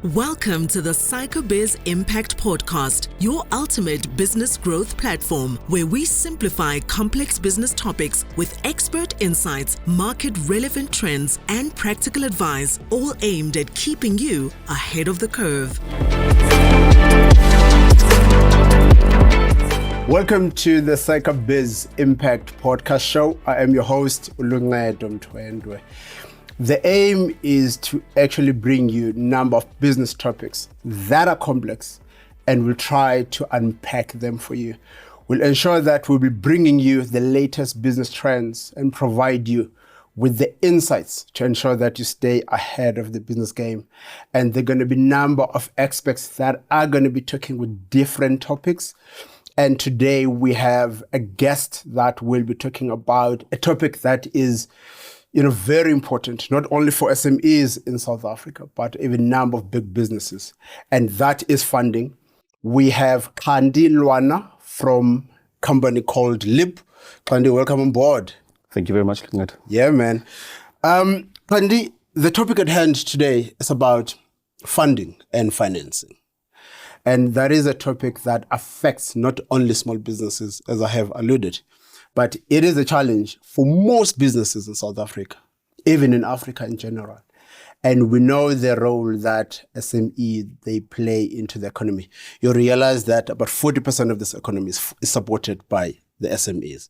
Welcome to the SAICA Biz Impact Podcast, your ultimate business growth platform, where we simplify complex business topics with expert insights, market-relevant trends, and practical advice, all aimed at keeping you ahead of the curve. Welcome to the SAICA Biz Impact Podcast Show. I am your host, Ulunga. The aim is to actually bring you a number of business topics that are complex, and we'll try to unpack them for you. We'll ensure that we'll be bringing you the latest business trends and provide you with the insights to ensure that you stay ahead of the business game. And there are going to be a number of experts that are going to be talking with different topics. And today we have a guest that will be talking about a topic that is very important, not only for SMEs in South Africa, but even a number of big businesses. And that is funding. We have Lwana from a company called LIP. Kandi, welcome on board. Thank you very much, Lwana. Yeah, man. Kandi, the topic at hand today is about funding and financing. And that is a topic that affects not only small businesses, as I have alluded, but it is a challenge for most businesses in South Africa, even in Africa in general. And we know the role that SME, they play into the economy. You realize that about 40% of this economy is supported by the SMEs.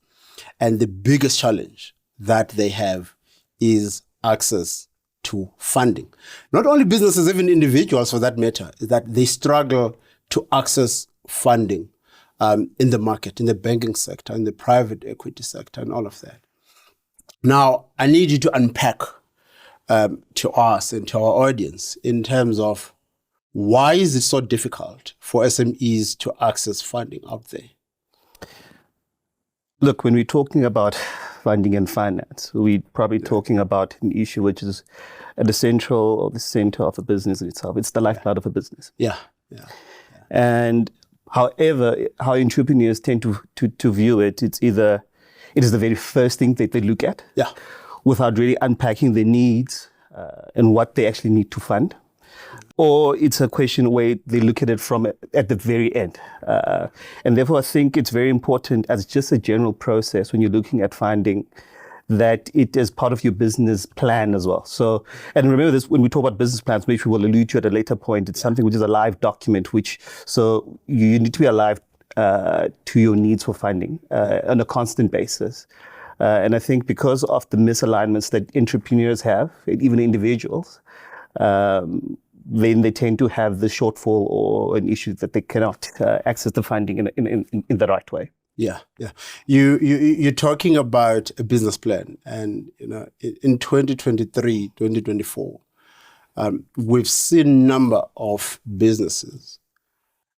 And the biggest challenge that they have is access to funding. Not only businesses, even individuals for that matter, is that they struggle to access funding in the market, in the banking sector, in the private equity sector, and all of that. Now, I need you to unpack to us and to our audience in terms of why is it so difficult for SMEs to access funding out there? Look, when we're talking about funding and finance, we're probably talking about an issue which is at the center of a business itself. It's the lifeblood of a business. Yeah. And however, how entrepreneurs tend to view it, it is the very first thing that they look at, without really unpacking their needs and what they actually need to fund. Or it's a question where they look at it at the very end. And therefore, I think it's very important as just a general process when you're looking at funding, that it is part of your business plan as well. So, and remember this, when we talk about business plans, which we will allude to at a later point, it's something which is a live document, so you need to be alive to your needs for funding on a constant basis. And I think because of the misalignments that entrepreneurs have, even individuals, then they tend to have the shortfall or an issue that they cannot access the funding in the right way. Yeah. You're talking about a business plan, and in 2023, 2024, we've seen a number of businesses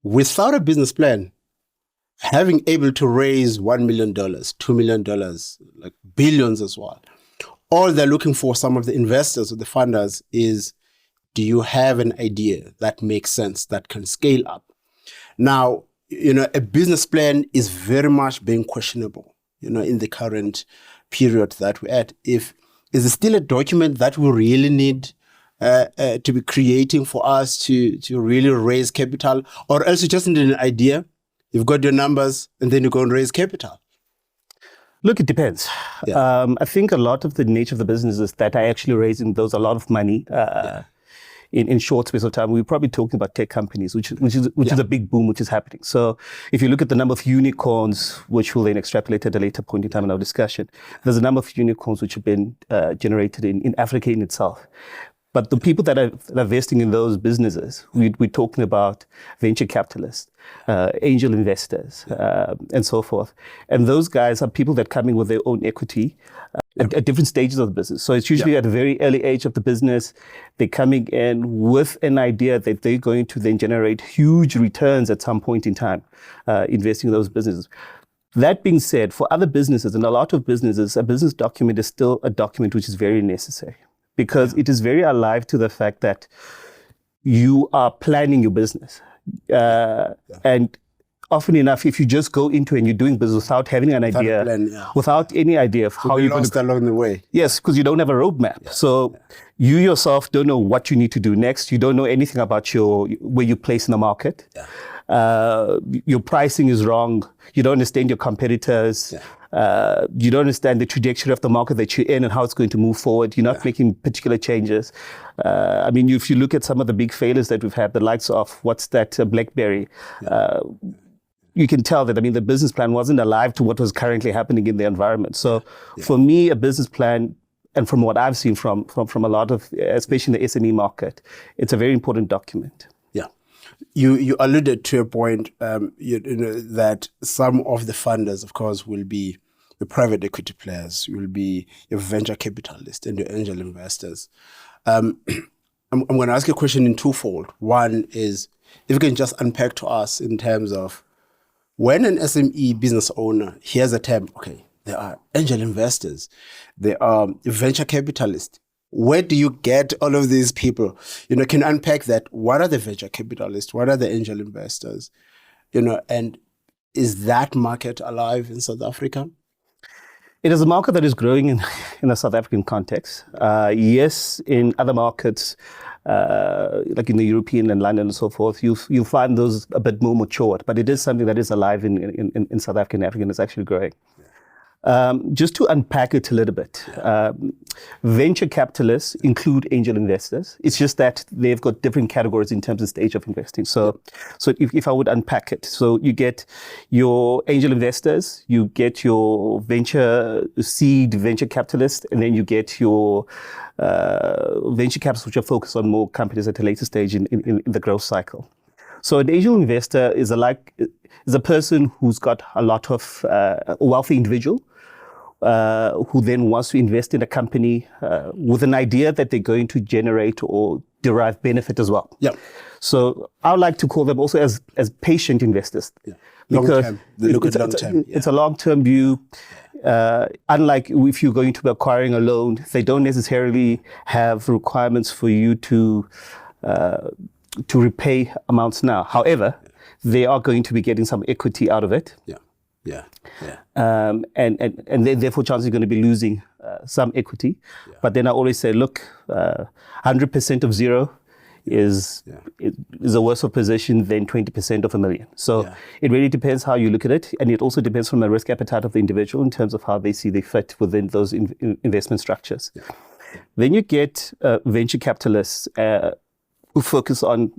without a business plan having able to raise $1 million, $2 million, like billions as well. All they're looking for, some of the investors or the funders, is, do you have an idea that makes sense, that can scale up? Now, a business plan is very much being questionable, in the current period that we're at. Is it still a document that we really need to be creating for us to really raise capital? Or else you just need an idea, you've got your numbers, and then you go and raise capital? Look, it depends. Yeah. I think a lot of the nature of the businesses that are actually raising a lot of money in short space of time, we're probably talking about tech companies, which is a big boom which is happening. So if you look at the number of unicorns, which we'll then extrapolate at a later point in time in our discussion, there's a number of unicorns which have been generated in Africa in itself. But the people that are investing in those businesses, we're talking about venture capitalists, angel investors, and so forth. And those guys are people that come in with their own equity at different stages of the business. So it's usually at a very early age of the business. They're coming in with an idea that they're going to then generate huge returns at some point in time, investing in those businesses. That being said, for other businesses and a lot of businesses, a business document is still a document which is very necessary, because it is very alive to the fact that you are planning your business. And often enough, if you just go into and you're doing business without having an idea, without any idea of how you're going to along the way. Yes, because you don't have a roadmap. So you yourself don't know what you need to do next. You don't know anything about where you place in the market. Your pricing is wrong. You don't understand your competitors. You don't understand the trajectory of the market that you're in and how it's going to move forward. You're not making particular changes. I mean, if you look at some of the big failures that we've had, the likes of BlackBerry, you can tell that, I mean, the business plan wasn't alive to what was currently happening in the environment. So for me, a business plan, and from what I've seen from a lot of, especially in the SME market, it's a very important document. You alluded to a point, that some of the funders, of course, will be the private equity players, will be your venture capitalists and your angel investors. I'm going to ask you a question in twofold. One is, if you can just unpack to us in terms of when an SME business owner hears a term, okay, there are angel investors, there are venture capitalists. Where do you get all of these people? Can you unpack that? What are the venture capitalists? What are the angel investors? And is that market alive in South Africa? It is a market that is growing in a South African context. Yes, in other markets, like in the European and London and so forth, you'll find those a bit more matured, but it is something that is alive in South African and it's actually growing. Just to unpack it a little bit, venture capitalists include angel investors. It's just that they've got different categories in terms of stage of investing. So if I would unpack it, so you get your angel investors, you get your venture capitalists, and then you get your venture capitalists, which are focused on more companies at a later stage in the growth cycle. So an angel investor is a person who's got a lot of a wealthy individual who then wants to invest in a company with an idea that they're going to generate or derive benefit as well. So I would like to call them also as patient investors. Because it's a long-term view. Unlike if you're going to be acquiring a loan, they don't necessarily have requirements for you to repay amounts now. However, they are going to be getting some equity out of it. And then therefore chances are going to be losing some equity. But then I always say, look, 100% of zero is a worse of position than 20% of a million. So it really depends how you look at it. And it also depends from the risk appetite of the individual in terms of how they see they fit within those investment structures. Then you get venture capitalists who focus on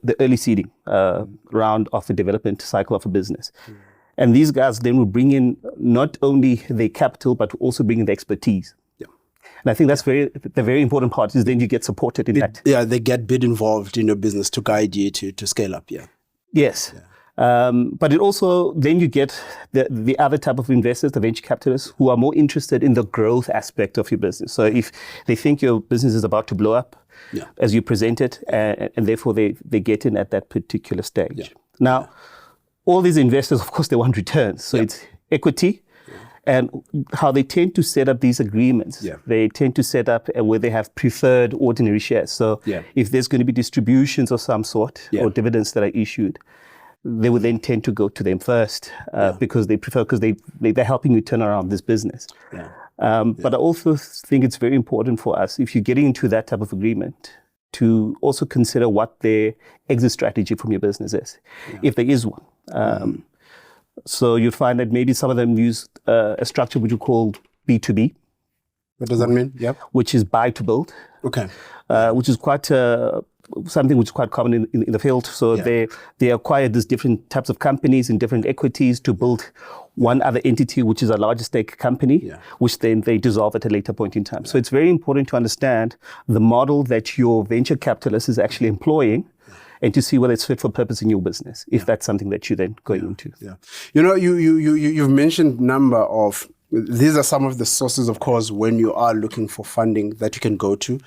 the early seeding round of the development cycle of a business. And these guys then will bring in not only the capital, but also bring in the expertise. And I think that's the very important part is then you get supported in that. They get bit involved in your business to guide you to scale up. Yes. But it also, then you get the other type of investors, the venture capitalists, who are more interested in the growth aspect of your business. So if they think your business is about to blow up, as you present it, and therefore they get in at that particular stage. Now, all these investors, of course, they want returns. So it's equity, and how they tend to set up these agreements. They tend to set up where they have preferred ordinary shares. So if there's going to be distributions of some sort or dividends that are issued, they would then tend to go to them first because they're helping you turn around this business. But I also think it's very important for us, if you're getting into that type of agreement, to also consider what their exit strategy from your business is, if there is one. So you'd find that maybe some of them use a structure which we call B2B. What does that mean? Which is buy to build. Which is quite something which is quite common in the field. So they acquire these different types of companies and different equities to build one other entity, which is a larger stake company, which then they dissolve at a later point in time. So it's very important to understand the model that your venture capitalist is actually employing and to see whether it's fit for purpose in your business, if that's something that you're then going into. You've mentioned number of, these are some of the sources, of course, when you are looking for funding that you can go to.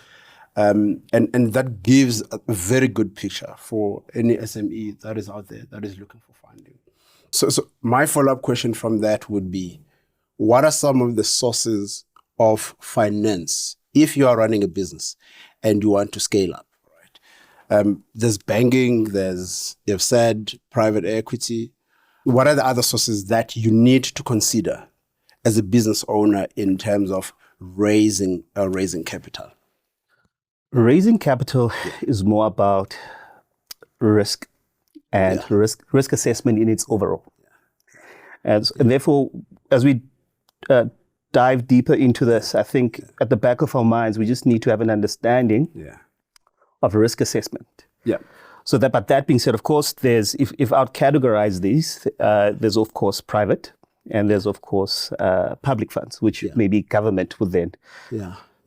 And that gives a very good picture for any SME that is out there that is looking for funding. So my follow-up question from that would be, what are some of the sources of finance if you are running a business and you want to scale up? There's banking, you've said private equity. what are the other sources that you need to consider as a business owner in terms of raising capital? Raising capital is more about risk and risk assessment in its overall. And therefore, as we dive deeper into this, I think at the back of our minds, we just need to have an understanding of risk assessment. Yeah. So that, but that being said, of course, there's, if I'd categorize these, there's of course private and there's of course public funds, which maybe government would then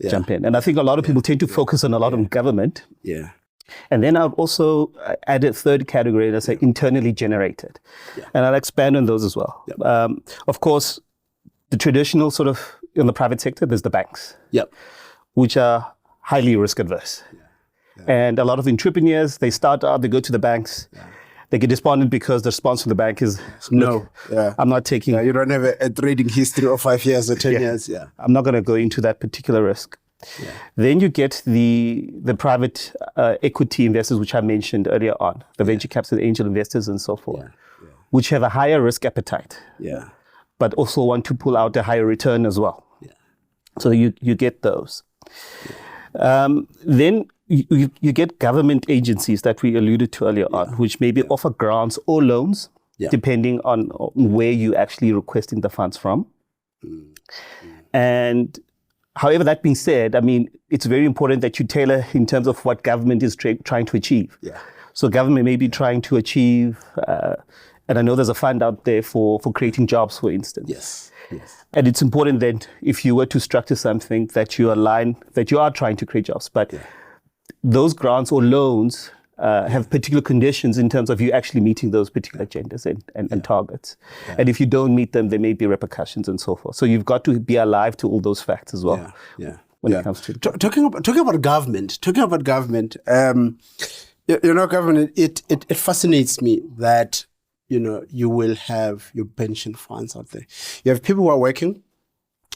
jump in. And I think a lot of people tend to focus on a lot of government. Yeah. And then I would also add a third category that's internally generated. Yeah. And I'll expand on those as well. Yeah. Of course, the traditional sort of, in the private sector, there's the banks, which are highly risk adverse. Yeah. Yeah. And a lot of entrepreneurs, they start out, they go to the banks, they get despondent because the response from the bank is, I'm not taking... you don't have a trading history of 5 years or 10 years. Yeah, I'm not going to go into that particular risk. Yeah. Then you get the private equity investors, which I mentioned earlier on, the venture capital angel investors and so forth, which have a higher risk appetite, but also want to pull out a higher return as well. Yeah. So you get those. Yeah. Then you get government agencies that we alluded to earlier on, which maybe offer grants or loans, depending on where you actually requesting the funds from. And however, that being said, I mean, it's very important that you tailor in terms of what government is trying to achieve. Yeah. So government may be trying to achieve, and I know there's a fund out there for creating jobs, for instance. Yes. And it's important that if you were to structure something that you align, that you are trying to create jobs, but those grants or loans have particular conditions in terms of you actually meeting those particular agendas and targets. Yeah. And if you don't meet them, there may be repercussions and so forth. So you've got to be alive to all those facts as well. When it comes to talking about government, government, it fascinates me that, you will have your pension funds out there. You have people who are working,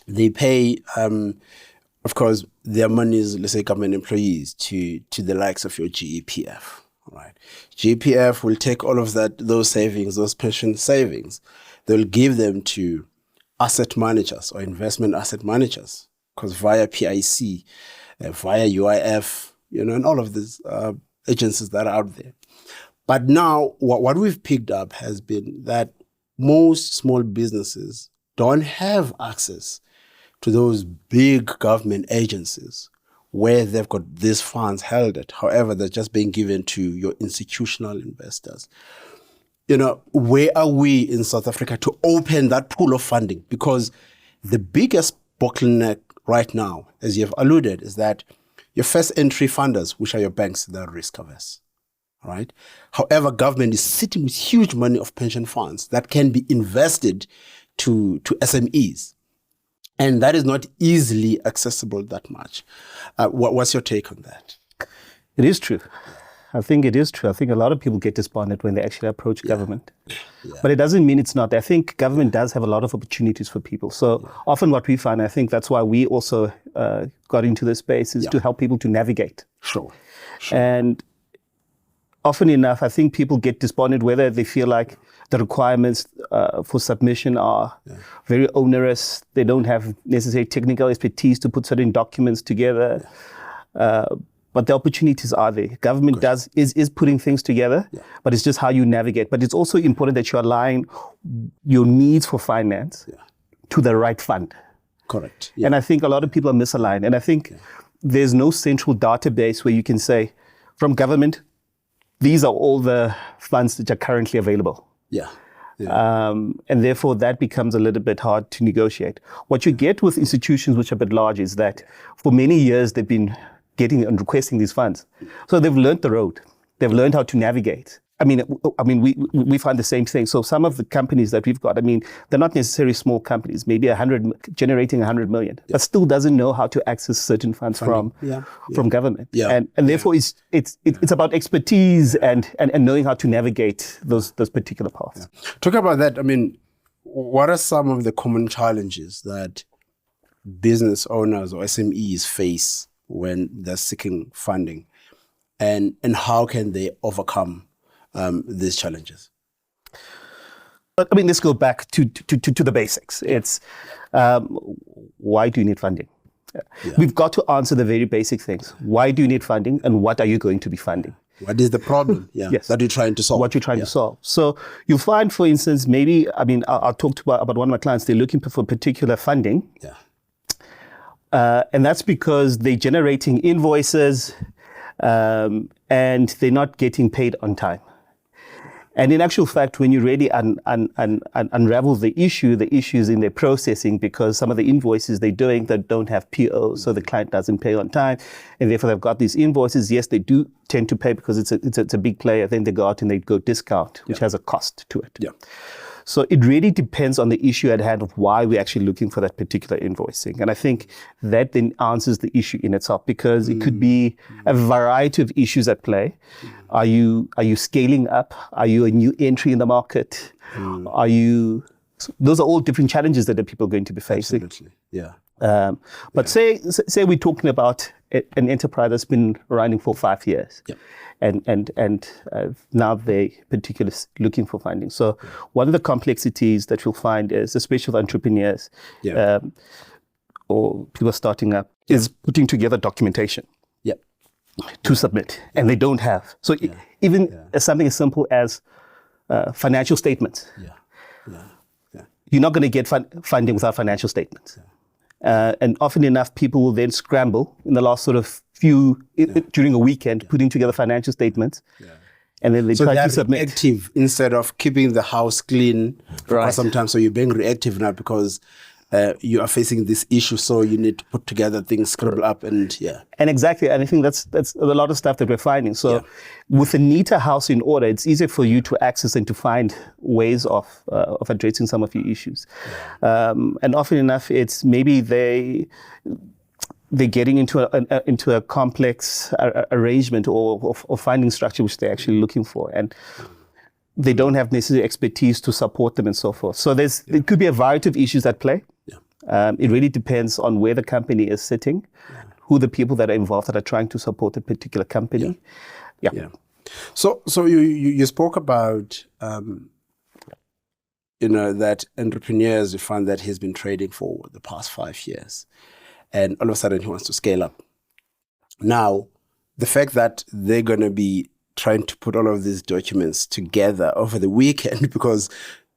they pay, of course, their money is, let's say, government employees to the likes of your GEPF, right? GEPF will take all of those savings, those pension savings, they'll give them to asset managers or investment asset managers, because via PIC, via UIF, and all of these agencies that are out there. But now what we've picked up has been that most small businesses don't have access to those big government agencies where they've got these funds held at. However, they're just being given to your institutional investors. Where are we in South Africa to open that pool of funding? Because the biggest bottleneck right now, as you have alluded, is that your first entry funders, which are your banks, they're risk averse. Right? However, government is sitting with huge money of pension funds that can be invested to SMEs. And that is not easily accessible that much. What's your take on that? It is true. I think it is true. I think a lot of people get despondent when they actually approach government. Yeah. But it doesn't mean it's not. I think government does have a lot of opportunities for people. So often what we find, I think that's why we also got into this space, is to help people to navigate. Sure. And often enough, I think people get despondent whether they feel like the requirements for submission are very onerous. They don't have necessary technical expertise to put certain documents together. But the opportunities are there. Government is putting things together, but it's just how you navigate. But it's also important that you align your needs for finance to the right fund. Correct. And I think a lot of people are misaligned. And I think there's no central database where you can say, from government, these are all the funds that are currently available. And therefore, that becomes a little bit hard to negotiate. What you get with institutions which are a bit large is that for many years, they've been getting and requesting these funds. So they've learned the road. They've learned how to navigate. I mean, we find the same thing. So some of the companies that we've got, they're not necessarily small companies, maybe generating 100 million, but still doesn't know how to access certain funds from government. And therefore, it's about expertise and knowing how to navigate those particular paths. Talk about that. What are some of the common challenges that business owners or SMEs face when they're seeking funding, and how can they overcome these challenges? But I mean, let's go back to the basics. It's why do you need funding? We've got to answer the very basic things. Why do you need funding, and what are you going to be funding? What is the problem that you're trying to solve? What you're trying to solve. So you'll find, for instance, maybe, I mean, I'll talk about one of my clients, they're looking for particular funding. And that's because they're generating invoices and they're not getting paid on time. And in actual fact, when you really unravel the issue is in their processing, because some of the invoices they're doing that don't have POs, so the client doesn't pay on time, and therefore they've got these invoices. Yes, they do tend to pay because it's a big player. Then they go out and they go discount, which has a cost to it. So it really depends on the issue at hand of why we're actually looking for that particular invoicing. And I think that then answers the issue in itself, because it could be a variety of issues at play. Are you scaling up? Are you a new entry in the market? Those are all different challenges that the people are going to be facing. Absolutely. But say we're talking about an enterprise that's been running for 5 years. And now they particularly looking for funding. So one of the complexities that you'll find is, especially with entrepreneurs or people starting up, is putting together documentation to submit, and they don't have. So even something as simple as financial statements. You're not going to get funding without financial statements. And often enough, people will then scramble in the last sort of during a weekend, putting together financial statements, and then they try to submit. Reactive instead of keeping the house clean. Right. Sometimes, so you're being reactive now because you are facing this issue, so you need to put together things, scribble up, and And exactly, and I think that's a lot of stuff that we're finding. So with a neater house in order, it's easier for you to access and to find ways of addressing some of your issues. And often enough, it's maybe they're getting into a complex arrangement or finding structure which they're actually looking for, and they don't have necessary expertise to support them and so forth. So there could be a variety of issues at play. It really depends on where the company is sitting, who the people that are involved that are trying to support a particular company. So you spoke about that entrepreneurs, you find that he's been trading for the past 5 years, and all of a sudden he wants to scale up. Now, the fact that they're going to be trying to put all of these documents together over the weekend, because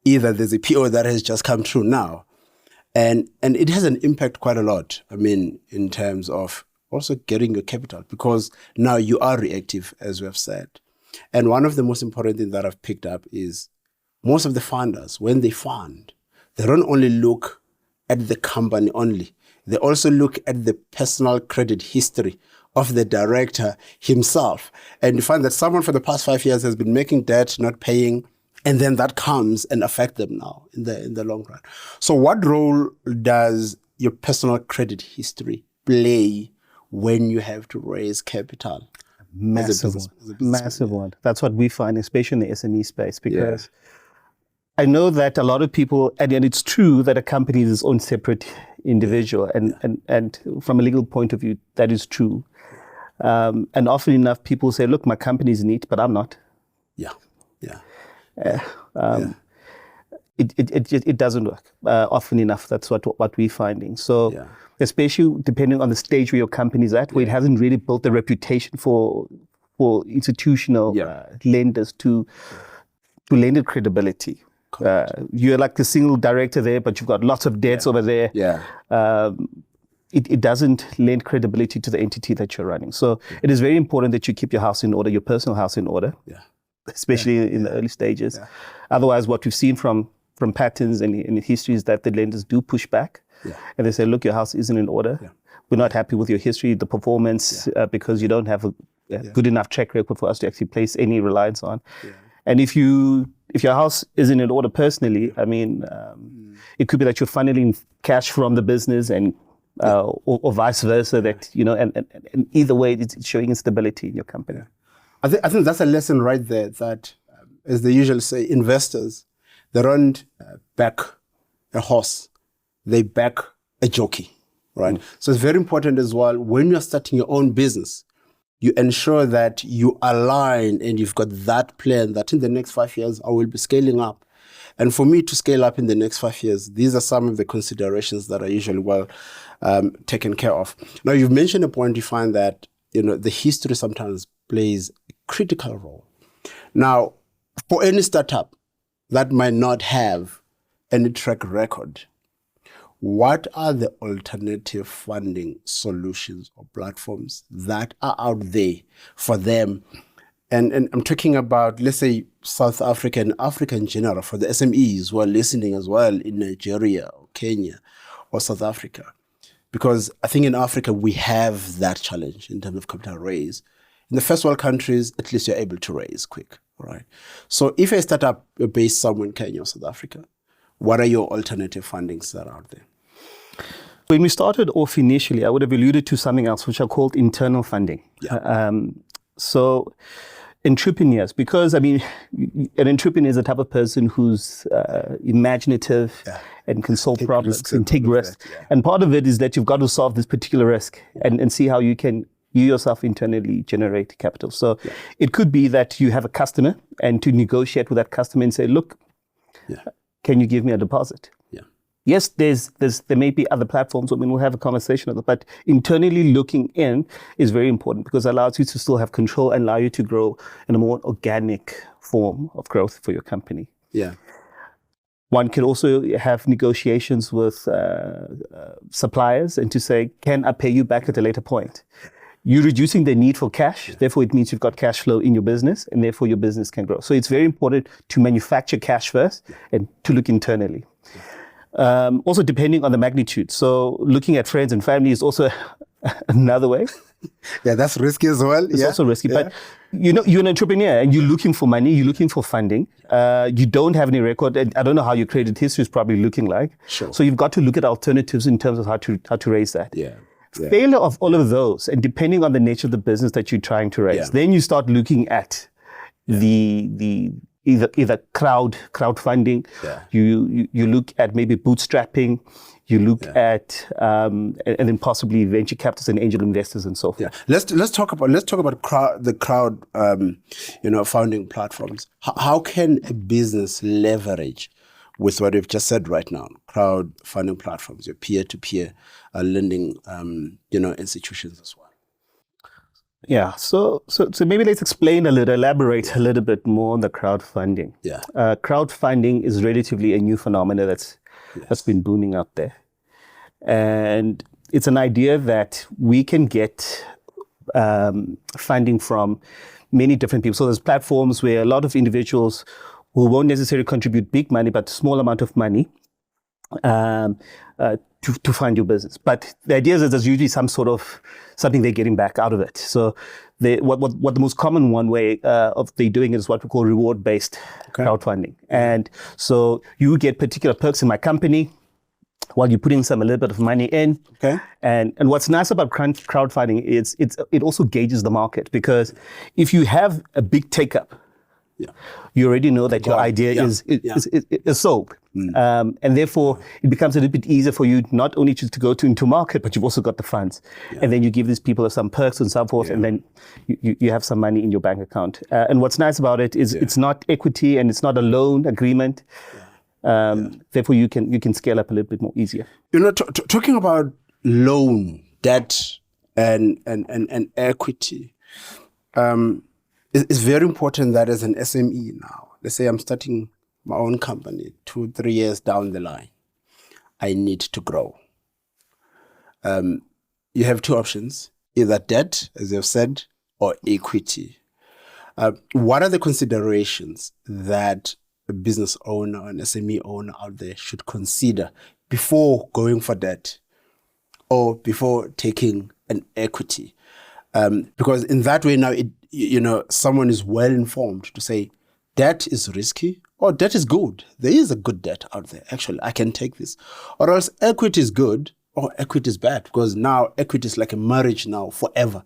either there's a PO that has just come through now, and it has an impact quite a lot. I mean, in terms of also getting your capital, because now you are reactive, as we have said. And one of the most important things that I've picked up is most of the funders, when they fund, they don't only look at the company only. They also look at the personal credit history of the director himself. And you find that someone for the past 5 years has been making debt, not paying, and then that comes and affect them now in the long run. So what role does your personal credit history play when you have to raise capital? Massive one. That's what we find, especially in the SME space, because I know that a lot of people, and it's true that a company is its own separate individual, and from a legal point of view, that is true. And often enough, people say, look, my company is neat, but I'm not. It doesn't work. Often enough, that's what we're finding. So especially depending on the stage where your company is at, where it hasn't really built a reputation for institutional lenders to lend it credibility. You're like the single director there, but you've got lots of debts over there. It doesn't lend credibility to the entity that you're running. So it is very important that you keep your house in order, your personal house in order, especially in the early stages. Otherwise, what we've seen from patterns and in history is that the lenders do push back and they say, look, your house isn't in order. We're not happy with your history, the performance, because you don't have a good enough track record for us to actually place any reliance on. And if your house isn't in order personally, I mean, it could be that you're funneling cash from the business and or vice versa, that, and either way, it's showing instability in your company. I think that's a lesson right there, that, as they usually say, investors, they don't back a horse, they back a jockey, right? So it's very important as well, when you're starting your own business, you ensure that you align and you've got that plan that in the next 5 years, I will be scaling up. And for me to scale up in the next 5 years, these are some of the considerations that are usually well taken care of. Now, you've mentioned a point. You find that, the history sometimes plays a critical role. Now, for any startup that might not have any track record, what are the alternative funding solutions or platforms that are out there for them? And I'm talking about, let's say, South Africa and Africa in general, for the SMEs who are listening as well in Nigeria or Kenya or South Africa. Because I think in Africa, we have that challenge in terms of capital raise. In the first world countries, at least you're able to raise quick, right? So if a startup based somewhere in Kenya or South Africa, what are your alternative fundings that are out there? When we started off initially, I would have alluded to something else, which are called internal funding. Yeah. So entrepreneurs, because an entrepreneur is the type of person who's imaginative and can solve problems and take risks. Yeah. And part of it is that you've got to solve this particular risk and see how you yourself internally generate capital. So it could be that you have a customer and to negotiate with that customer and say, look, can you give me a deposit? Yes, there may be other platforms. We'll have a conversation of it, but internally looking in is very important because it allows you to still have control and allow you to grow in a more organic form of growth for your company. Yeah. One can also have negotiations with suppliers and to say, can I pay you back at a later point? You're reducing the need for cash. Therefore, it means you've got cash flow in your business and therefore your business can grow. So it's very important to manufacture cash first and to look internally. Also depending on the magnitude. So looking at friends and family is also another way. Yeah, that's risky as well. It's also risky, but you're an entrepreneur and you're looking for money, you're looking for funding. You don't have any record. And I don't know how your credit history is probably looking like. Sure. So you've got to look at alternatives in terms of how to raise that. Yeah. Failure of all of those, and depending on the nature of the business that you're trying to raise, then you start looking at the either crowdfunding. You look at maybe bootstrapping. You look at and then possibly venture capitalists and angel investors and so forth. Yeah. Let's talk about the crowd funding platforms. How can a business leverage with what we've just said right now, crowdfunding platforms, your peer-to-peer lending institutions as well? Yeah, so maybe let's elaborate a little bit more on the crowdfunding. Yeah. Crowdfunding is relatively a new phenomenon that's been booming out there. And it's an idea that we can get funding from many different people. So there's platforms where a lot of individuals who won't necessarily contribute big money, but small amount of money to fund your business. But the idea is that there's usually something they're getting back out of it. So what the most common one way of they doing it is what we call reward-based crowdfunding. And so you get particular perks in my company while you're putting a little bit of money in. Okay. And what's nice about crowdfunding is it also gauges the market, because if you have a big take-up, you already know that your idea is sold. And therefore, it becomes a little bit easier for you not only just to go into market, but you've also got the funds. And then you give these people some perks and so forth, and then you have some money in your bank account. And what's nice about it is it's not equity and it's not a loan agreement. Therefore, you can scale up a little bit more easier. Talking about loan, debt, and equity, it's very important that as an SME now, let's say I'm starting my own company 2-3 years down the line, I need to grow. You have two options, either debt, as you've said, or equity. What are the considerations that a business owner, an SME owner out there should consider before going for debt or before taking an equity? Because in that way now, someone is well informed to say debt is risky or debt is good. There is a good debt out there. Actually, I can take this. Or else equity is good or equity is bad, because now equity is like a marriage now forever.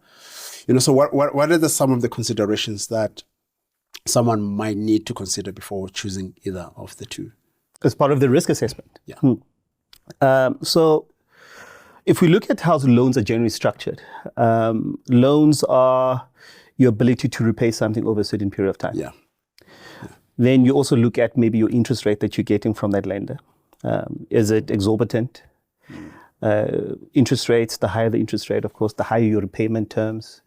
So what are some of the considerations that someone might need to consider before choosing either of the two? As part of the risk assessment. Yeah. So if we look at how loans are generally structured, loans are your ability to repay something over a certain period of time. Yeah. Then you also look at maybe your interest rate that you're getting from that lender. Is it exorbitant? Interest rates, the higher the interest rate, of course, the higher your repayment terms,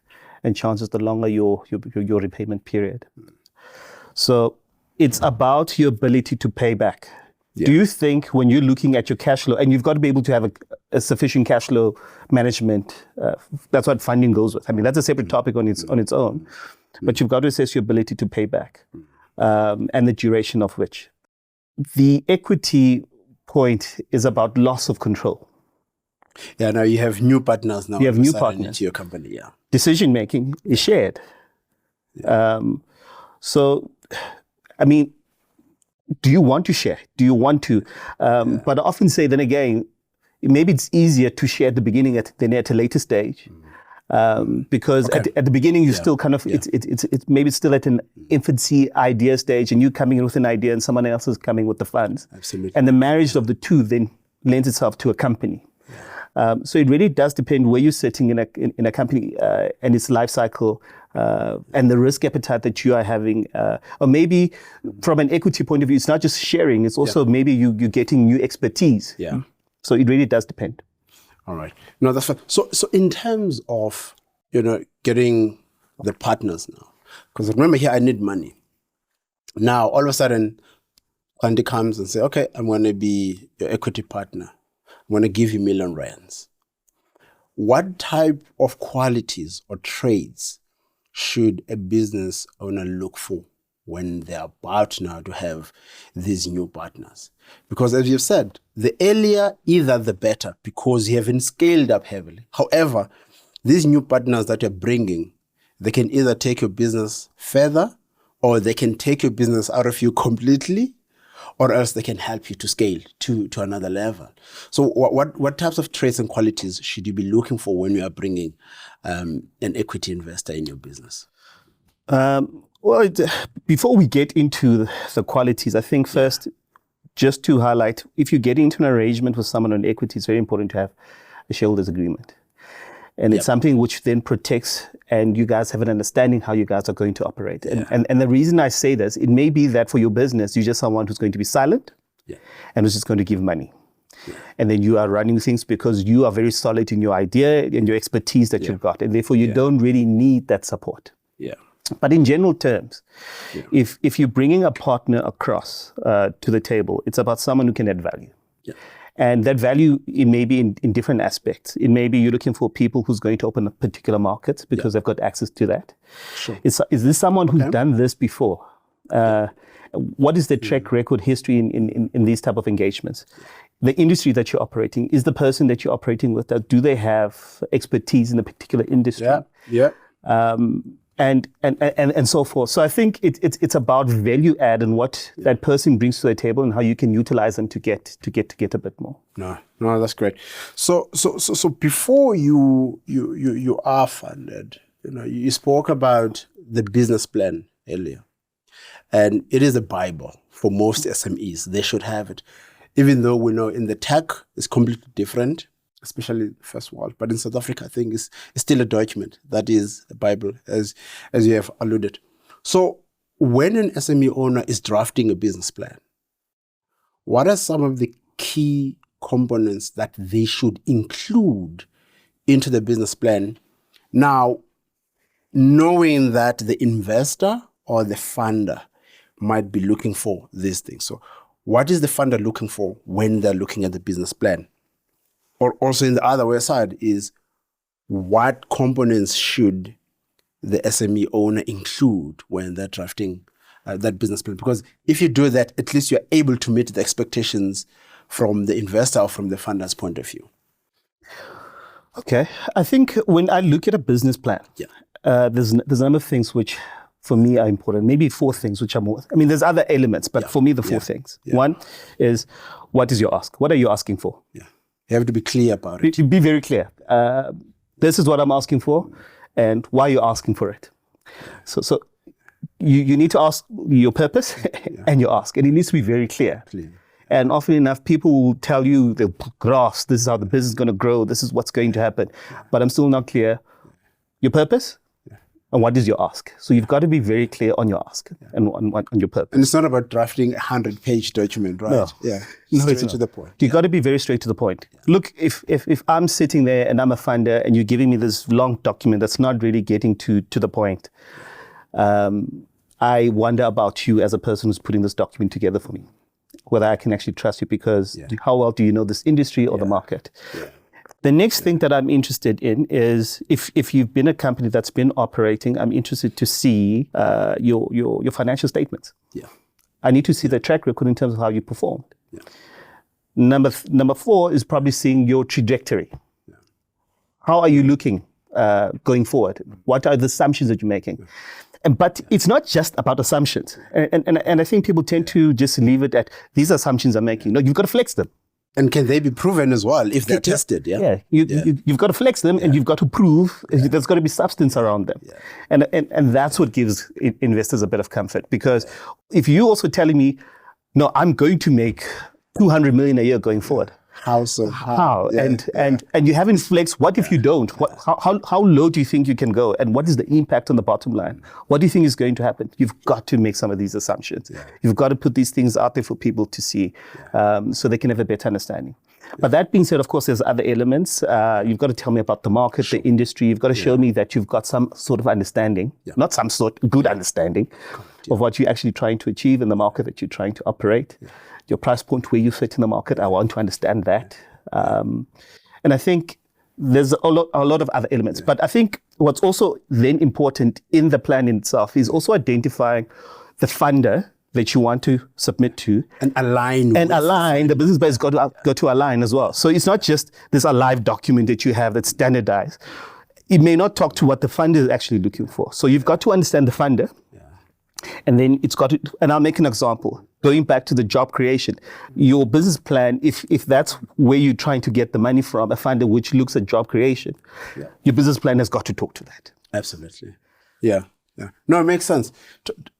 and chances the longer your repayment period. So it's about your ability to pay back. Yeah. Do you think when you're looking at your cash flow, and you've got to be able to have a sufficient cash flow management, that's what funding goes with. I mean, that's a separate topic on its own, but you've got to assess your ability to pay back and the duration of which. The equity point is about loss of control. Yeah, now you have new partners now. You have new partners into your company, yeah. Decision making is shared. Yeah. So, I mean, do you want to share? Do you want to? But I often say, then again, maybe it's easier to share at the beginning than at a later stage. Because at the beginning, you still kind of, it's maybe still at an infancy idea stage, and you coming in with an idea and someone else is coming with the funds. Absolutely. And the marriage of the two then lends itself to a company. So it really does depend where you're sitting in a company and its life cycle and the risk appetite that you are having. Or maybe from an equity point of view, it's not just sharing, it's also maybe you're getting new expertise. Yeah. So it really does depend. All right. No, that's fine. So in terms of, getting the partners now, because remember here, I need money. Now, all of a sudden, Xhanti comes and say, okay, I'm going to be your equity partner. I'm going to give you R1 million. What type of qualities or traits should a business owner look for when they're about now to have these new partners? Because as you've said, the earlier, either the better, because you haven't scaled up heavily. However, these new partners that you're bringing, they can either take your business further, or they can take your business out of you completely, or else they can help you to scale to another level. So what types of traits and qualities should you be looking for when you are bringing an equity investor in your business? Well, before we get into the qualities, I think first, just to highlight, if you get into an arrangement with someone on equity, it's very important to have a shareholders agreement. And it's something which then protects, and you guys have an understanding how you guys are going to operate. And the reason I say this, it may be that for your business, you're just someone who's going to be silent and who's just going to give money. And then you are running things because you are very solid in your idea and your expertise that you've got. And therefore, you don't really need that support. But in general terms, if you're bringing a partner across to the table, it's about someone who can add value. And that value, it may be in different aspects. It may be you're looking for people who's going to open a particular market because they've got access to that. Sure. Is this someone who's done this before? What is the track record history in these type of engagements? The industry that you're operating, is the person that you're operating with, do they have expertise in a particular industry? And so forth. So I think it's about value add and what that person brings to the table and how you can utilize them to get a bit more. No, that's great. So before you are funded, you spoke about the business plan earlier, and it is a Bible for most SMEs. They should have it, even though we know in the tech it's completely different, especially first world. But in South Africa, I think it's still a document that is a Bible, as you have alluded. So when an SME owner is drafting a business plan, what are some of the key components that they should include into the business plan? Now, knowing that the investor or the funder might be looking for these things. So what is the funder looking for when they're looking at the business plan? Or also in the other way side is, what components should the SME owner include when they're drafting that business plan? Because if you do that, at least you're able to meet the expectations from the investor or from the funder's point of view. Okay. I think when I look at a business plan, there's a number of things which for me are important. Maybe 4 things which are more, there's other elements, but for me, the 4 things. One is, what is your ask? What are you asking for? You have to be clear about it. Be very clear. This is what I'm asking for, and why you're asking for it. So you need to ask your purpose and your ask, and it needs to be very clear. And often enough, people will tell you the graphs, this is how the business is going to grow, this is what's going to happen. But I'm still not clear. Your purpose And what is your ask? So you've got to be very clear on your ask and on your purpose. And it's not about drafting a 100-page document, right? No. Yeah. No, Straight it's not. to the point. You've got to be very straight to the point. Look, if I'm sitting there and I'm a funder and you're giving me this long document that's not really getting to the point, I wonder about you as a person who's putting this document together for me, whether I can actually trust you, because how well do you know this industry or the market? Yeah. The next thing that I'm interested in is if you've been a company that's been operating, I'm interested to see your financial statements. Yeah. I need to see the track record in terms of how you performed. Yeah. Number 4 is probably seeing your trajectory. Yeah. How are you looking going forward? What are the assumptions that you're making? But it's not just about assumptions. And I think people tend to just leave it at these assumptions I'm making. No, you've got to flex them. And can they be proven as well if they're tested? Yeah. You've got to flex them, and you've got to prove there's got to be substance around them. Yeah. And that's what gives investors a bit of comfort, because if you're also telling me, no, I'm going to make 200 million a year going forward. How so? How? Yeah. And you haven't flexed. What if you don't? How low do you think you can go? And what is the impact on the bottom line? What do you think is going to happen? You've got to make some of these assumptions. Yeah. You've got to put these things out there for people to see, so they can have a better understanding. Yeah. But that being said, of course, there's other elements. You've got to tell me about the market, the industry. You've got to show me that you've got some sort of understanding, not some sort, good understanding of what you're actually trying to achieve in the market that you're trying to operate. Yeah. Your price point, where you fit in the market. I want to understand that. And I think there's a lot of other elements. But I think what's also then important in the plan in itself is also identifying the funder that you want to submit to. And align. The business base got to align as well. So it's not just this alive document that you have that's standardized. It may not talk to what the funder is actually looking for. So you've got to understand the funder. And then it's got to, and I'll make an example. Going back to the job creation, your business plan, if that's where you're trying to get the money from, a funder which looks at job creation, your business plan has got to talk to that. Absolutely. Yeah. No, it makes sense.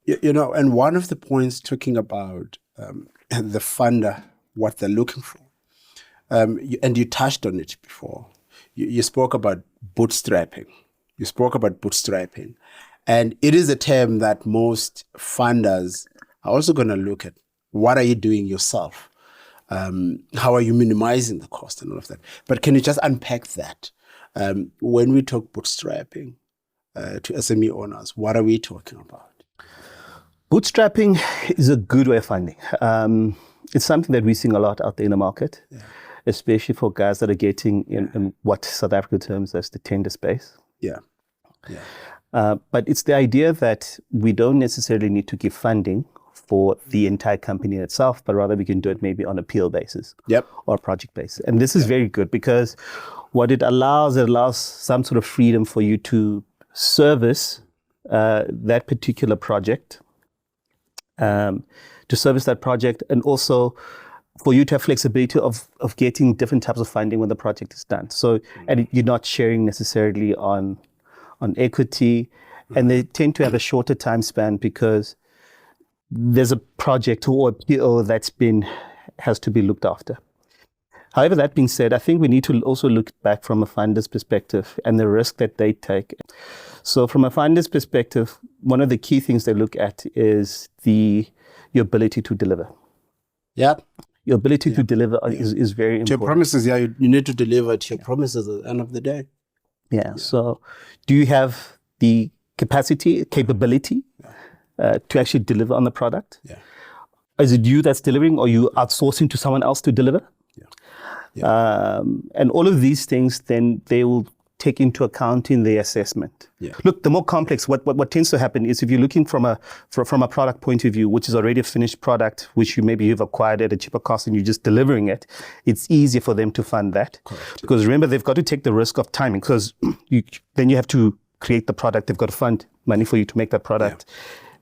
And one of the points talking about the funder, what they're looking for, and you touched on it before. You spoke about bootstrapping. And it is a term that most funders are also going to look at. What are you doing yourself? How are you minimizing the cost and all of that? But can you just unpack that? When we talk bootstrapping to SME owners, what are we talking about? Bootstrapping is a good way of funding. It's something that we're seeing a lot out there in the market, especially for guys that are getting in what South Africa terms as the tender space. But it's the idea that we don't necessarily need to give funding for the entire company itself, but rather we can do it maybe on a PO basis or a project basis. And this is very good, because what it allows some sort of freedom for you to service that particular project, and also for you to have flexibility of getting different types of funding when the project is done. So, and you're not sharing necessarily on equity, and they tend to have a shorter time span because there's a project or a PO has to be looked after. However, that being said, I think we need to also look back from a funder's perspective and the risk that they take. So from a funder's perspective, one of the key things they look at is your ability to deliver. Your ability to deliver is very important. To your promises, you need to deliver to your promises at the end of the day. So do you have the capability to actually deliver on the product? Is it you that's delivering, or are you outsourcing to someone else to deliver? And all of these things, then they will take into account in the assessment. Look, the more complex, what tends to happen is if you're looking from a product point of view, which is already a finished product, which you've acquired at a cheaper cost and you're just delivering it, it's easier for them to fund that. Correct. Because remember, they've got to take the risk of timing, because then you have to create the product. They've got to fund money for you to make that product.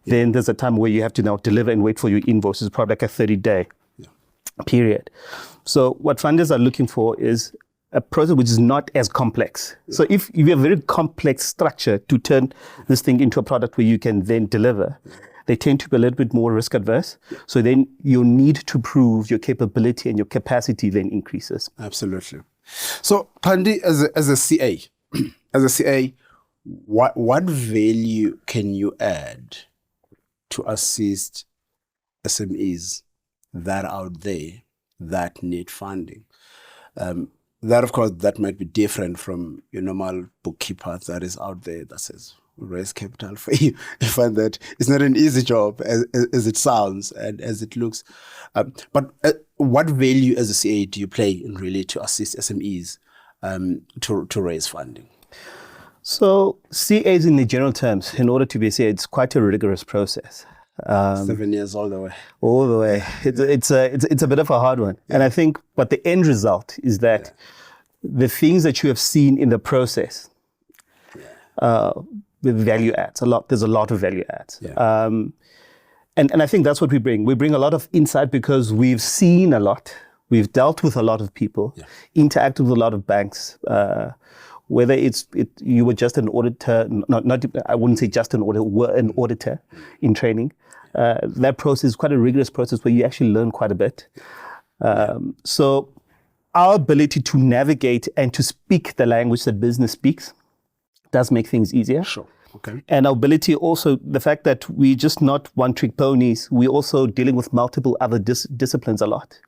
Then there's a time where you have to now deliver and wait for your invoices, probably like a 30-day period. So what funders are looking for is a process which is not as complex. So if you have a very complex structure to turn this thing into a product where you can then deliver, they tend to be a little bit more risk adverse. So then your need to prove your capability and your capacity then increases. Absolutely. So Thandi, as a CA, what value can you add to assist SMEs that are out there that need funding? That, of course, that might be different from your normal bookkeeper that is out there that says, raise capital for you. I find that it's not an easy job as it sounds and as it looks. But what value as a CA do you play in really to assist SMEs to raise funding? So CAs in the general terms, in order to be a CA, it's quite a rigorous process. 7 years all the way. All the way. It's a bit of a hard one. And I think, but the end result is that the things that you have seen in the process, with value adds a lot. There's a lot of value adds. And I think that's what we bring. We bring a lot of insight because we've seen a lot. We've dealt with a lot of people, interacted with a lot of banks, whether you were just an auditor, I wouldn't say just an auditor, were an auditor in training. That process is quite a rigorous process where you actually learn quite a bit. So our ability to navigate and to speak the language that business speaks does make things easier. Sure. Okay. And our ability also, the fact that we're just not one-trick ponies, we're also dealing with multiple other disciplines a lot.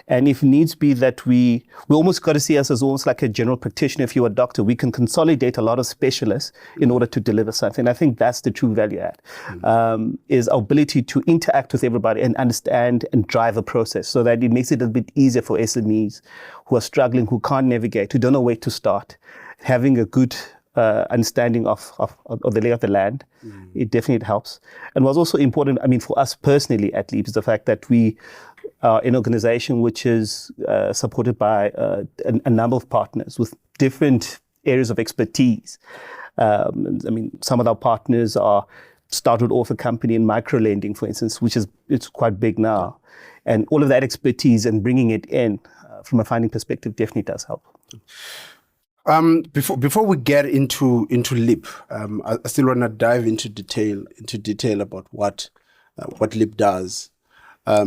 And if needs be that we almost got to see us as almost like a general practitioner. If you're a doctor, we can consolidate a lot of specialists in order to deliver something. I think that's the true value add, is our ability to interact with everybody and understand and drive a process so that it makes it a bit easier for SMEs who are struggling, who can't navigate, who don't know where to start. Having a good understanding of the lay of the land, it definitely helps. And what's also important, I mean, for us personally at least, is the fact that we are an organization which is supported by a number of partners with different areas of expertise. I mean, some of our partners started off a company in micro-lending, for instance, it's quite big now. And all of that expertise and bringing it in from a funding perspective definitely does help. Before we get into LEAP, I still want to dive into detail about what LEAP does. I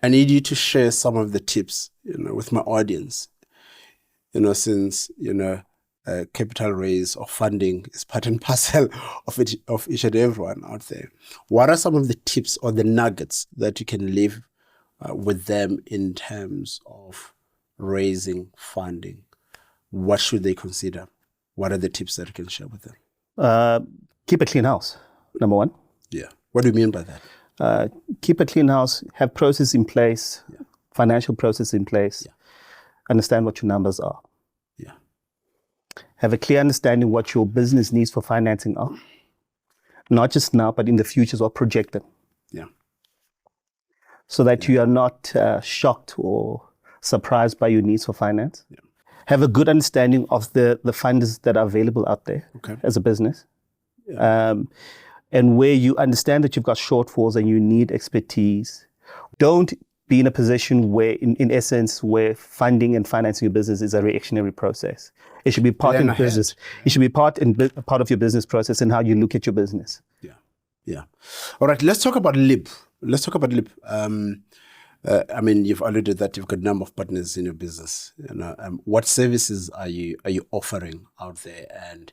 need you to share some of the tips, with my audience. Since capital raise or funding is part and parcel of each and everyone out there. What are some of the tips or the nuggets that you can leave with them in terms of raising funding? What should they consider? What are the tips that you can share with them? Keep a clean house, number one. Yeah. What do you mean by that? Keep a clean house, have process in place, financial process in place, understand what your numbers are. Yeah. Have a clear understanding what your business needs for financing are. Not just now, but in the future as well, project them. Yeah. So that you are not shocked or surprised by your needs for finance. Yeah. Have a good understanding of the funders that are available out there as a business. Yeah. And where you understand that you've got shortfalls and you need expertise. Don't be in a position where, in essence, where funding and financing your business is a reactionary process. It should be part of business. It should be part of your business process and how you look at your business. Yeah. Yeah. All right. Let's talk about LEAP. I mean, you've alluded that you've got a number of partners in your business. What services are you offering out there, and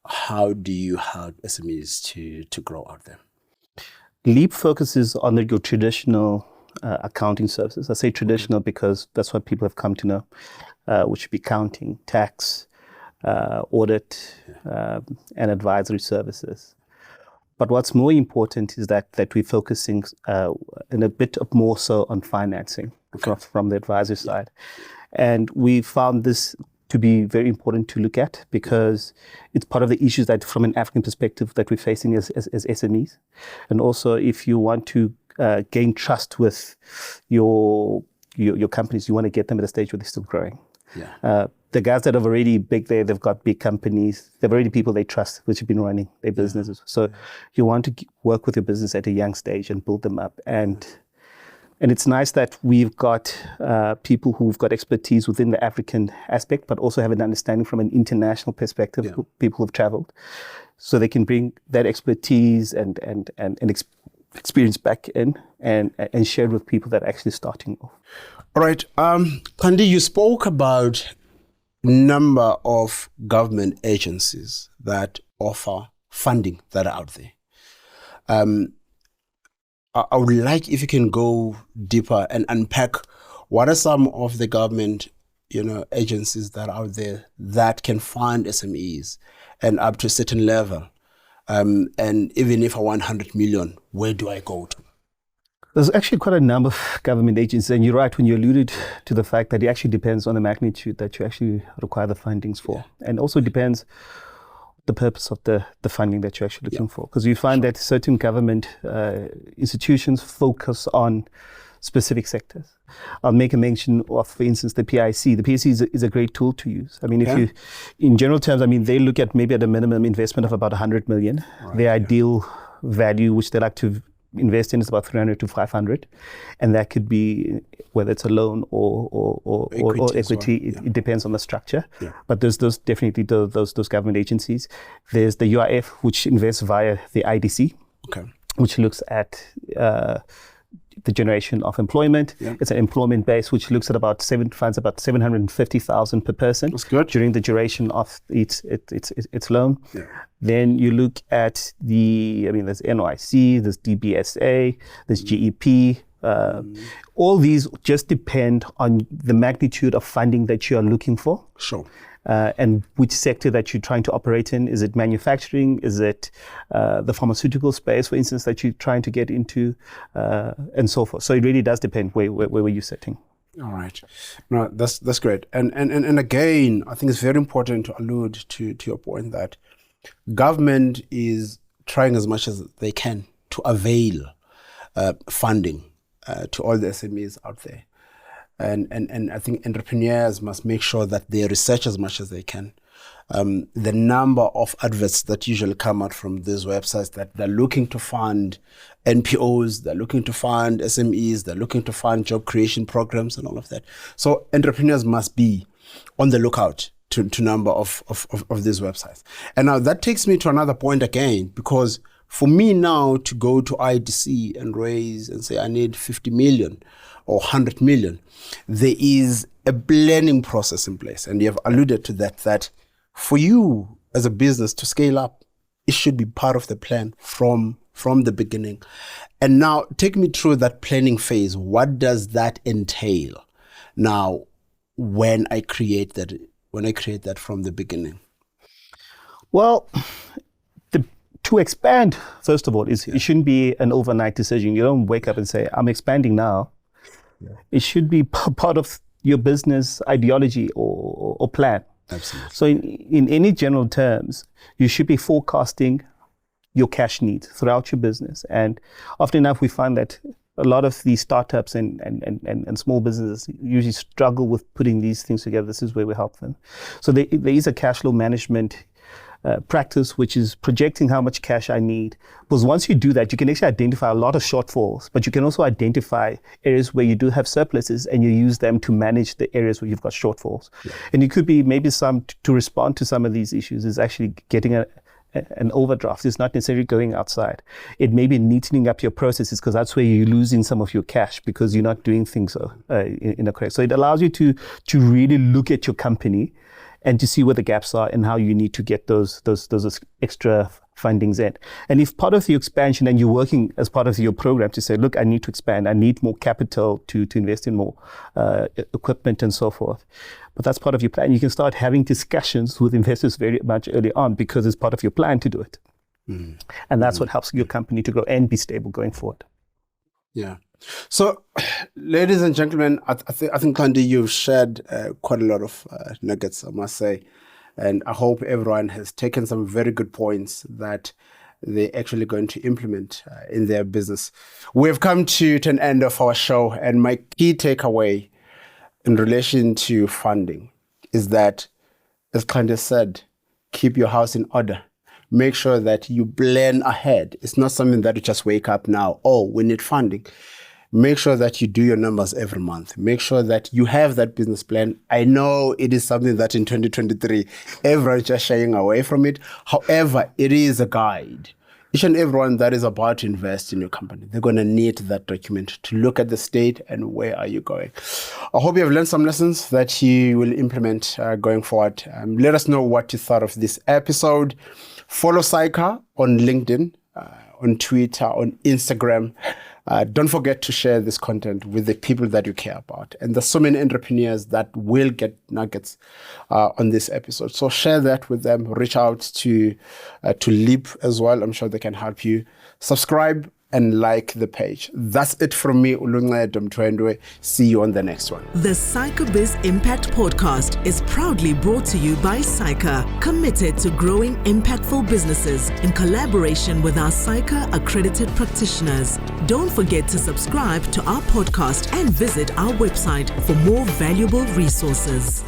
how do you help SMEs to grow out there? LEAP focuses on your traditional accounting services. I say traditional because that's what people have come to know, which would be accounting, tax, audit, and advisory services. But what's more important is that we're focusing in a bit more so on financing from the advisory side. And we found this to be very important to look at because it's part of the issues that from an African perspective that we're facing as SMEs. And also if you want to gain trust with your companies, you want to get them at a stage where they're still growing. Yeah. The guys that are already big there, they've got big companies. They've already people they trust, which have been running their businesses. So you want to work with your business at a young stage and build them up. And it's nice that we've got people who've got expertise within the African aspect, but also have an understanding from an international perspective, people who've traveled. So they can bring that expertise and experience back in and share it with people that are actually starting off. All right. Xhanti, you spoke about number of government agencies that offer funding that are out there. I would like if you can go deeper and unpack what are some of the government, agencies that are out there that can fund SMEs and up to a certain level. And even if I want 100 million, where do I go to? There's actually quite a number of government agencies, and you're right when you alluded to the fact that it actually depends on the magnitude that you actually require the fundings for. And also depends the purpose of the funding that you're actually looking for. Because you find that certain government institutions focus on specific sectors. I'll make a mention of, for instance, the PIC. The PIC is a great tool to use. I mean, if you, in general terms, they look at maybe at a minimum investment of about 100 million. Right, their ideal value, which they like to invest in, is about 300 to 500. And that could be whether it's a loan or equity. Well. It depends on the structure. Yeah. But there's those government agencies. There's the UIF, which invests via the IDC, which looks at the generation of employment. Yeah. It's an employment base which looks at funds about 750,000 per person. That's good. During the duration of its loan. Yeah. Then you look at there's NYC, there's DBSA, there's GEP. All these just depend on the magnitude of funding that you are looking for. Sure. And which sector that you're trying to operate in. Is it manufacturing? Is it the pharmaceutical space, for instance, that you're trying to get into, and so forth? So it really does depend where were you setting. All right. No, that's great. And again, I think it's very important to allude to your point that government is trying as much as they can to avail funding to all the SMEs out there. And I think entrepreneurs must make sure that they research as much as they can. The number of adverts that usually come out from these websites that they're looking to fund NPOs, they're looking to fund SMEs, they're looking to fund job creation programs and all of that. So entrepreneurs must be on the lookout to number of these websites. And now that takes me to another point again, because for me now to go to IDC and raise and say I need 50 million or 100 million, there is a planning process in place. And you have alluded to that for you as a business to scale up, it should be part of the plan from the beginning. And now take me through that planning phase. What does that entail now when I create that from the beginning? Well, to expand, first of all, it shouldn't be an overnight decision. You don't wake up and say, I'm expanding now. Yeah. It should be part of your business ideology or plan. Absolutely. So in any general terms, you should be forecasting your cash needs throughout your business. And often enough, we find that a lot of these startups and small businesses usually struggle with putting these things together. This is where we help them. So there is a cash flow management practice, which is projecting how much cash I need. Because once you do that, you can actually identify a lot of shortfalls, but you can also identify areas where you do have surpluses and you use them to manage the areas where you've got shortfalls. Yeah. And it could be maybe to respond to some of these issues is actually getting an overdraft. It's not necessarily going outside. It may be neatening up your processes, because that's where you're losing some of your cash because you're not doing things in a correct. So it allows you to really look at your company and to see where the gaps are and how you need to get those extra fundings in. And if part of the expansion and you're working as part of your program to say, look, I need to expand, I need more capital to invest in more equipment and so forth. But that's part of your plan. You can start having discussions with investors very much early on because it's part of your plan to do it. Mm. And that's what helps your company to grow and be stable going forward. Yeah. So, ladies and gentlemen, I think, Xhanti, you've shared quite a lot of nuggets, I must say. And I hope everyone has taken some very good points that they're actually going to implement in their business. We've come to an end of our show, and my key takeaway in relation to funding is that, as Xhanti said, keep your house in order. Make sure that you plan ahead. It's not something that you just wake up now, oh, we need funding. Make sure that you do your numbers every month. Make sure that you have that business plan. I know it is something that in 2023, everyone's just shying away from it. However, it is a guide. each and everyone that is about to invest in your company, they're going to need that document to look at the state and where are you going. I hope you have learned some lessons that you will implement going forward. Let us know what you thought of this episode. Follow SAICA on LinkedIn, on Twitter, on Instagram. Don't forget to share this content with the people that you care about. And there's so many entrepreneurs that will get nuggets on this episode. So share that with them. Reach out to Leap as well. I'm sure they can help you. Subscribe and like the page. That's it from me, Ulunga Domtwendwe. See you on the next one. The SAICA Biz Impact Podcast is proudly brought to you by SAICA, committed to growing impactful businesses in collaboration with our SAICA accredited practitioners. Don't forget to subscribe to our podcast and visit our website for more valuable resources.